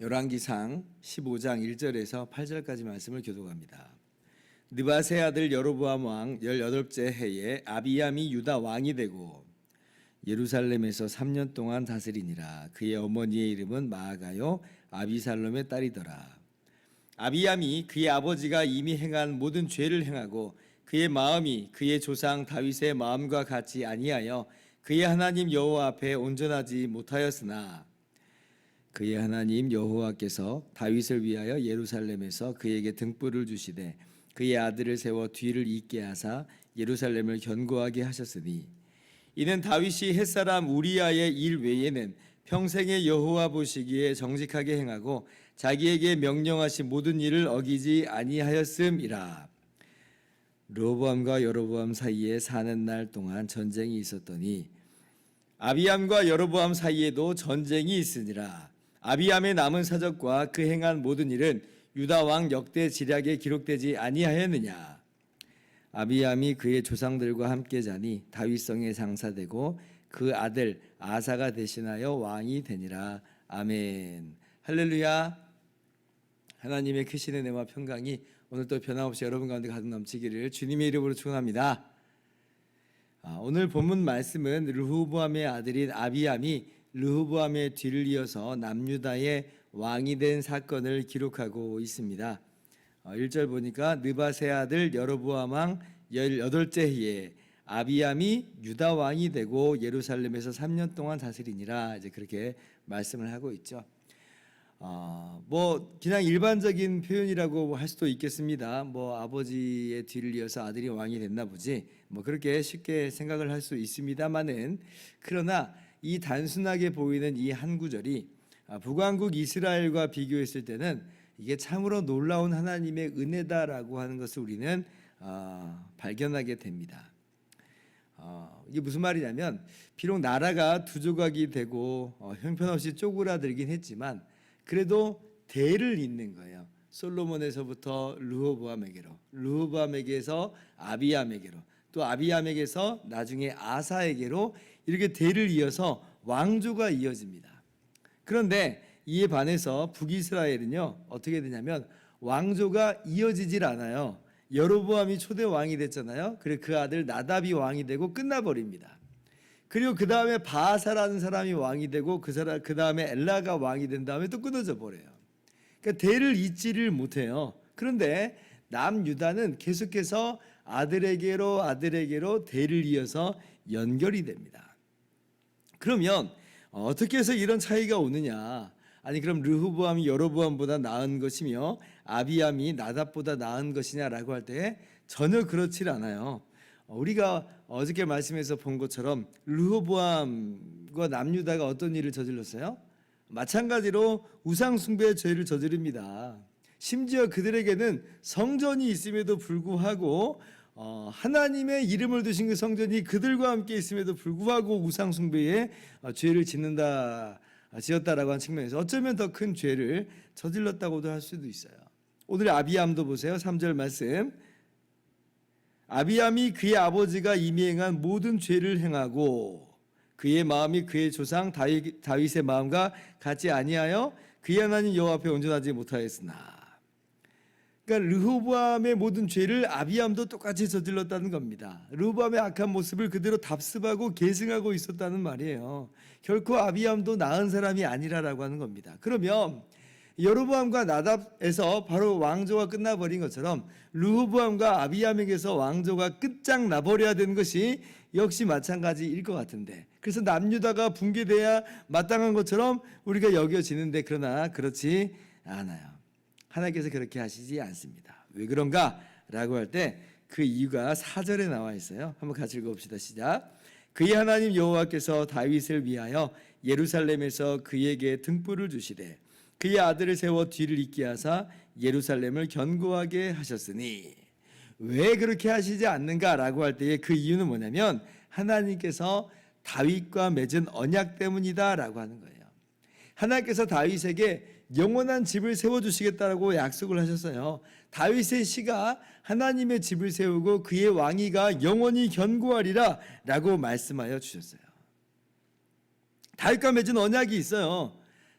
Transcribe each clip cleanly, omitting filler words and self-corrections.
열왕기상 15장 1절에서 8절까지 말씀을 교독합니다. 느밧의 아들 여로보암 왕 18째 해에 아비암이 유다 왕이 되고 예루살렘에서 3년 동안 다스리니라. 그의 어머니의 이름은 마아가요 아비살롬의 딸이더라. 아비암이 그의 아버지가 이미 행한 모든 죄를 행하고 그의 마음이 그의 조상 다윗의 마음과 같이 아니하여 그의 하나님 여호와 앞에 온전하지 못하였으나 그의 하나님 여호와께서 다윗을 위하여 예루살렘에서 그에게 등불을 주시되 그의 아들을 세워 뒤를 잇게 하사 예루살렘을 견고하게 하셨으니 이는 다윗이 햇사람 우리아의 일 외에는 평생의 여호와 보시기에 정직하게 행하고 자기에게 명령하신 모든 일을 어기지 아니하였음이라. 르호보암과 여로보암 사이에 사는 날 동안 전쟁이 있었더니 아비암과 여로보암 사이에도 전쟁이 있으니라. 아비암의 남은 사적과 그 행한 모든 일은 유다 왕 역대 지략에 기록되지 아니하였느냐. 아비암이 그의 조상들과 함께 자니 다윗성에 장사되고 그 아들 아사가 대신하여 왕이 되니라. 아멘. 할렐루야. 하나님의 크신 은혜와 평강이 오늘도 변함없이 여러분 가운데 가득 넘치기를 주님의 이름으로 축원합니다. 오늘 본문 말씀은 르호보암의 아들인 아비암이 르호보암의 뒤를 이어서 남유다의 왕이 된 사건을 기록하고 있습니다. 1절 보니까 느밧의 아들 여로보암 왕 18째 해에 아비암이 유다 왕이 되고 예루살렘에서 3년 동안 다스리니라. 이제 그렇게 말씀을 하고 있죠. 그냥 일반적인 표현이라고 할 수도 있겠습니다. 아버지의 뒤를 이어서 아들이 왕이 됐나 보지. 그렇게 쉽게 생각을 할 수 있습니다만은, 그러나 이 단순하게 보이는 이 한 구절이 북왕국 이스라엘과 비교했을 때는 이게 참으로 놀라운 하나님의 은혜다라고 하는 것을 우리는 발견하게 됩니다. 이게 무슨 말이냐면, 비록 나라가 두 조각이 되고 형편없이 쪼그라들긴 했지만 그래도 대를 잇는 거예요. 솔로몬에서부터 르호보암에게로, 르호보암에게서 아비암에게로, 또 아비암에게서 나중에 아사에게로 이렇게 대를 이어서 왕조가 이어집니다. 그런데 이에 반해서 북이스라엘은요, 어떻게 되냐면 왕조가 이어지질 않아요. 여로보암이 초대 왕이 됐잖아요. 그리고 그 아들 나답이 왕이 되고 끝나버립니다. 그리고 그 다음에 바아사라는 사람이 왕이 되고 그 다음에 엘라가 왕이 된 다음에 또 끊어져 버려요. 그러니까 대를 잇지를 못해요. 그런데 남유다는 계속해서 아들에게로 대를 이어서 연결이 됩니다. 그러면 어떻게 해서 이런 차이가 오느냐? 아니, 그럼 르호보암이 여로보암보다 나은 것이며 아비암이 나답보다 나은 것이냐라고 할 때 전혀 그렇지 않아요. 우리가 어저께 말씀에서 본 것처럼 르호보암과 남유다가 어떤 일을 저질렀어요? 마찬가지로 우상숭배의 죄를 저지릅니다. 심지어 그들에게는 성전이 있음에도 불구하고 하나님의 이름을 두신 그 성전이 그들과 함께 있음에도 불구하고 우상숭배의 죄를 지었다라고 하는 측면에서 어쩌면 더 큰 죄를 저질렀다고도 할 수도 있어요. 오늘 아비암도 보세요. 3절 말씀. 아비암이 그의 아버지가 이미 행한 모든 죄를 행하고 그의 마음이 그의 조상 다윗의 마음과 같지 아니하여 그의 하나님 여호와 앞에 온전하지 못하였으나. 그러니까 르호보암의 모든 죄를 아비암도 똑같이 저질렀다는 겁니다. 르호보암의 악한 모습을 그대로 답습하고 계승하고 있었다는 말이에요. 결코 아비암도 나은 사람이 아니라라고 하는 겁니다. 그러면 여로보암과 나답에서 바로 왕조가 끝나버린 것처럼 르호보암과 아비암에게서 왕조가 끝장나버려야 되는 것이 역시 마찬가지일 것 같은데, 그래서 남유다가 붕괴돼야 마땅한 것처럼 우리가 여겨지는데, 그러나 그렇지 않아요. 하나님께서 그렇게 하시지 않습니다. 왜 그런가? 라고 할 때 그 이유가 4절에 나와 있어요. 한번 같이 읽어봅시다. 시작. 그의 하나님 여호와께서 다윗을 위하여 예루살렘에서 그에게 등불을 주시되 그의 아들을 세워 뒤를 잇게 하사 예루살렘을 견고하게 하셨으니. 왜 그렇게 하시지 않는가라고 할 때의 그 이유는 뭐냐면, 하나님께서 다윗과 맺은 언약 때문이다라고 하는 거예요. 하나님께서 다윗에게 영원한 집을 세워주시겠다라고 약속을 하셨어요. 다윗의 씨가 하나님의 집을 세우고 그의 왕위가 영원히 견고하리라 라고 말씀하여 주셨어요. 다윗과 맺은 언약이 있어요.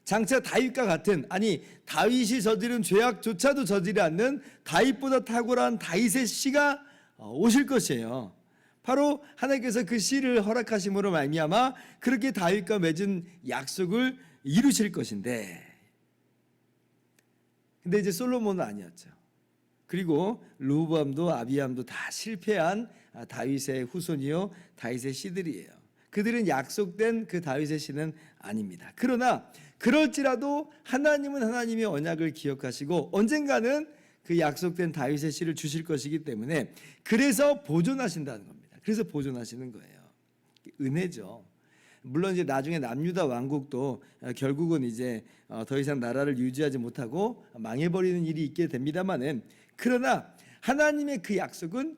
장차 다윗과 같은, 아니 다윗이 저지른 죄악조차도 저지르지 않는 다윗보다 탁월한 다윗의 씨가 오실 것이에요. 바로 하나님께서 그 씨를 허락하심으로 말미암아 그렇게 다윗과 맺은 약속을 이루실 것인데, 근데 이제 솔로몬은 아니었죠. 그리고 르호보암도 아비암도 다 실패한 다윗의 후손이요 다윗의 씨들이에요. 그들은 약속된 그 다윗의 씨는 아닙니다. 그러나 그럴지라도 하나님은 하나님의 언약을 기억하시고 언젠가는 그 약속된 다윗의 씨를 주실 것이기 때문에 그래서 보존하신다는 겁니다. 그래서 보존하시는 거예요. 은혜죠. 물론 이제 나중에 남유다 왕국도 결국은 이제 더 이상 나라를 유지하지 못하고 망해버리는 일이 있게 됩니다만은, 그러나 하나님의 그 약속은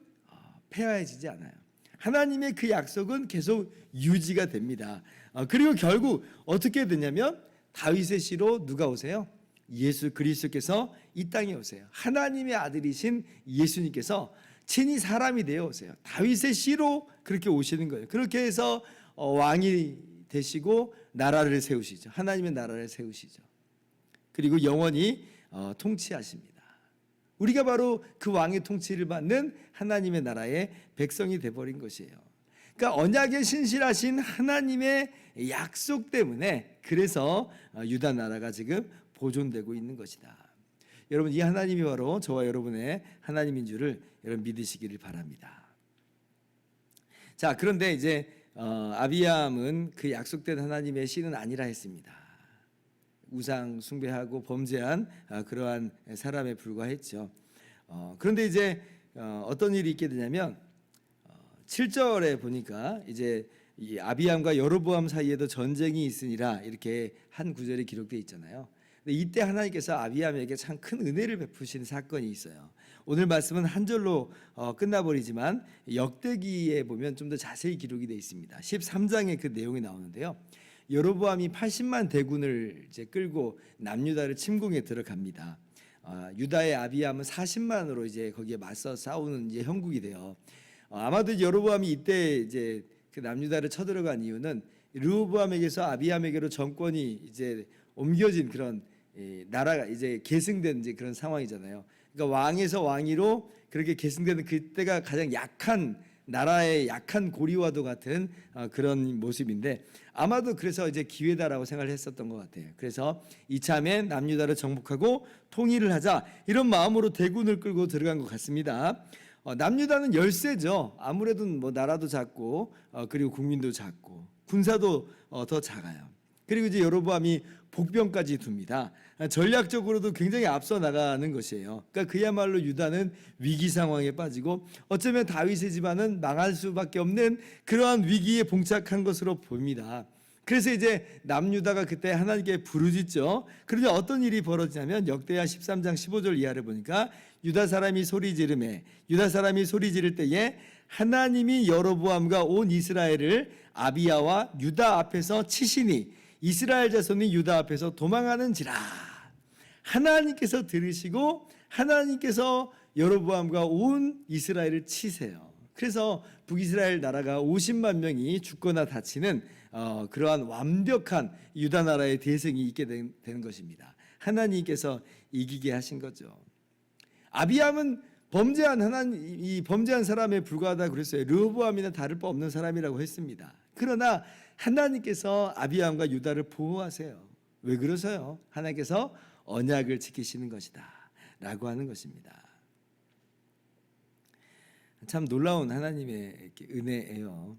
폐하해지지 않아요. 하나님의 그 약속은 계속 유지가 됩니다. 그리고 결국 어떻게 되냐면 다윗의 씨로 누가 오세요? 예수 그리스도께서 이 땅에 오세요. 하나님의 아들이신 예수님께서 친히 사람이 되어 오세요. 다윗의 씨로 그렇게 오시는 거예요. 그렇게 해서 왕이 되시고 나라를 세우시죠. 하나님의 나라를 세우시죠. 그리고 영원히 통치하십니다. 우리가 바로 그 왕의 통치를 받는 하나님의 나라의 백성이 되어버린 것이에요. 그러니까 언약에 신실하신 하나님의 약속 때문에 그래서 유다 나라가 지금 보존되고 있는 것이다. 여러분, 이 하나님이 바로 저와 여러분의 하나님인 줄을 여러분 믿으시기를 바랍니다. 자, 그런데 이제 아비암은 그 약속된 하나님의 씨는 아니라 했습니다. 우상 숭배하고 범죄한 그러한 사람에 불과했죠. 그런데 이제 어떤 일이 있게 되냐면 7절에 보니까 이제 이 아비암과 여로보암 사이에도 전쟁이 있으니라 이렇게 한 구절이 기록되어 있잖아요. 근데 이때 하나님께서 아비암에게 참 큰 은혜를 베푸신 사건이 있어요. 오늘 말씀은 한 절로 끝나버리지만 역대기에 보면 좀 더 자세히 기록이 되어 있습니다. 13장에 그 내용이 나오는데요. 여로보암이 80만 대군을 이제 끌고 남유다를 침공에 들어갑니다. 유다의 아비암은 40만으로 이제 거기에 맞서 싸우는 이제 형국이 돼요. 아마도 여로보암이 이때 이제 그 남유다를 쳐들어간 이유는 르호보암에게서 아비암에게로 정권이 이제 옮겨진 그런 나라가 이제 계승된 이제 그런 상황이잖아요. 그러니까 왕에서 왕위로 그렇게 계승되는 그때가 가장 약한 나라의 약한 고리와도 같은 그런 모습인데, 아마도 그래서 이제 기회다라고 생각을 했었던 것 같아요. 그래서 이참에 남유다를 정복하고 통일을 하자 이런 마음으로 대군을 끌고 들어간 것 같습니다. 남유다는 열세죠. 아무래도 뭐 나라도 작고 그리고 국민도 작고 군사도 더 작아요. 그리고 이제 여로보암이 복병까지 둡니다. 전략적으로도 굉장히 앞서 나가는 것이에요. 그러니까 그야말로 유다는 위기 상황에 빠지고 어쩌면 다윗의 집안은 망할 수밖에 없는 그러한 위기에 봉착한 것으로 보입니다. 그래서 이제 남유다가 그때 하나님께 부르짖죠. 그런데 어떤 일이 벌어지냐면 역대하 13장 15절 이하를 보니까 유다 사람이 소리 지르매, 유다 사람이 소리 지를 때에 하나님이 여로보암과 온 이스라엘을 아비야와 유다 앞에서 치시니 이스라엘 자손이 유다 앞에서 도망하는지라. 하나님께서 들으시고 하나님께서 여로보암과 온 이스라엘을 치세요. 그래서 북이스라엘 나라가 50만 명이 죽거나 다치는 그러한 완벽한 유다 나라의 대승이 있게 되는 것입니다. 하나님께서 이기게 하신 거죠. 아비암은 범죄한 사람에 불과하다 그랬어요. 르호보암이나 다를 바 없는 사람이라고 했습니다. 그러나 하나님께서 아비암과 유다를 보호하세요. 왜 그러세요? 하나님께서 언약을 지키시는 것이다 라고 하는 것입니다. 참 놀라운 하나님의 은혜예요.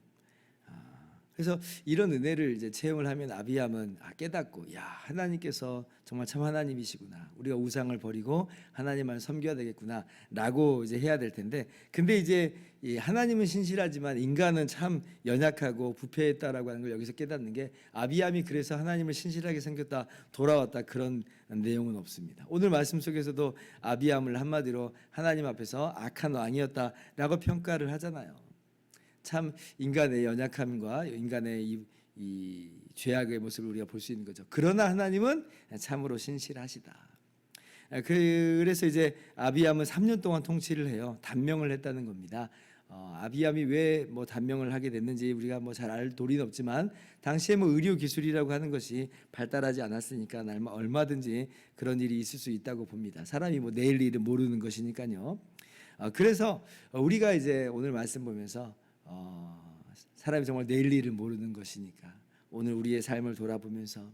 그래서 이런 은혜를 이제 체험을 하면 아비암은 깨닫고, 야, 하나님께서 정말 참 하나님이시구나. 우리가 우상을 버리고 하나님만 섬겨야 되겠구나라고 이제 해야 될 텐데, 근데 이제 이 하나님은 신실하지만 인간은 참 연약하고 부패했다라고 하는 걸 여기서 깨닫는 게, 아비암이 그래서 하나님을 신실하게 섬겼다 돌아왔다 그런 내용은 없습니다. 오늘 말씀 속에서도 아비암을 한마디로 하나님 앞에서 악한 왕이었다라고 평가를 하잖아요. 참 인간의 연약함과 인간의 이 죄악의 모습을 우리가 볼 수 있는 거죠. 그러나 하나님은 참으로 신실하시다. 그래서 이제 아비암은 3년 동안 통치를 해요. 단명을 했다는 겁니다. 아비암이 왜 뭐 단명을 하게 됐는지 우리가 뭐 잘 알 도리는 없지만 당시에 뭐 의료 기술이라고 하는 것이 발달하지 않았으니까 얼마든지 그런 일이 있을 수 있다고 봅니다. 사람이 뭐 내일 일을 모르는 것이니까요. 그래서 우리가 이제 오늘 말씀 보면서 사람이 정말 내일 일을 모르는 것이니까 오늘 우리의 삶을 돌아보면서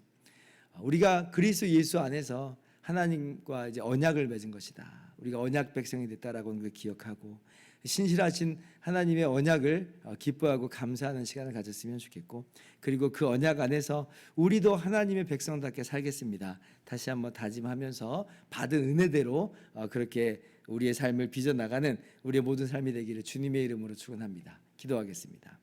우리가 그리스도 예수 안에서 하나님과 이제 언약을 맺은 것이다. 우리가 언약 백성이 됐다라고 하는 걸 기억하고 신실하신 하나님의 언약을 기뻐하고 감사하는 시간을 가졌으면 좋겠고, 그리고 그 언약 안에서 우리도 하나님의 백성답게 살겠습니다. 다시 한번 다짐하면서 받은 은혜대로 그렇게 우리의 삶을 빚어나가는 우리의 모든 삶이 되기를 주님의 이름으로 축원합니다. 기도하겠습니다.